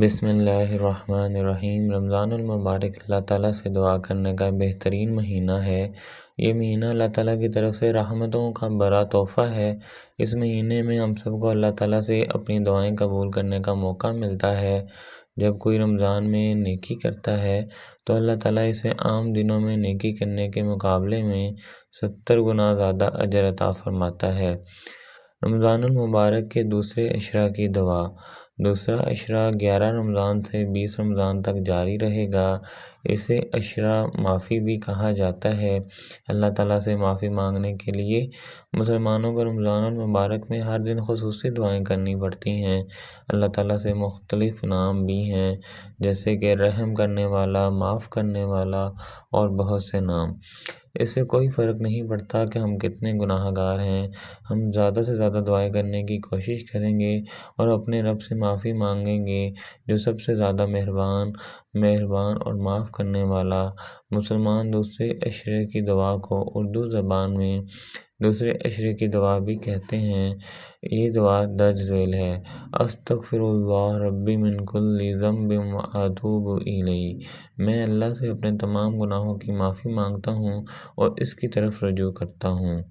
بسم اللہ الرحمن الرحیم۔ رمضان المبارک اللہ تعالیٰ سے دعا کرنے کا بہترین مہینہ ہے۔ یہ مہینہ اللہ تعالیٰ کی طرف سے رحمتوں کا بڑا تحفہ ہے۔ اس مہینے میں ہم سب کو اللہ تعالیٰ سے اپنی دعائیں قبول کرنے کا موقع ملتا ہے۔ جب کوئی رمضان میں نیکی کرتا ہے تو اللہ تعالیٰ اسے عام دنوں میں نیکی کرنے کے مقابلے میں 70 گنا زیادہ اجر عطا فرماتا ہے۔ رمضان المبارک کے دوسرے عشرہ کی دعا۔ دوسرا عشرہ 11 رمضان سے 20 رمضان تک جاری رہے گا۔ اسے عشرہ معافی بھی کہا جاتا ہے۔ اللہ تعالیٰ سے معافی مانگنے کے لیے مسلمانوں کو رمضان المبارک میں ہر دن خصوصی دعائیں کرنی پڑتی ہیں۔ اللہ تعالیٰ سے مختلف نام بھی ہیں، جیسے کہ رحم کرنے والا، معاف کرنے والا اور بہت سے نام۔ اس سے کوئی فرق نہیں پڑتا کہ ہم کتنے گناہ گار ہیں، ہم زیادہ سے زیادہ دعائیں کرنے کی کوشش کریں گے اور اپنے رب سے معافی مانگیں گے، جو سب سے زیادہ مہربان اور معاف کرنے والا۔ مسلمان دوسرے عشرے کی دعا کو اردو زبان میں دوسرے عشرے کی دعا بھی کہتے ہیں۔ یہ دعا درج ذیل ہے: استغفر اللہ ربی من کل ذنب واتوب الیہ۔ میں اللہ سے اپنے تمام گناہوں کی معافی مانگتا ہوں اور اس کی طرف رجوع کرتا ہوں۔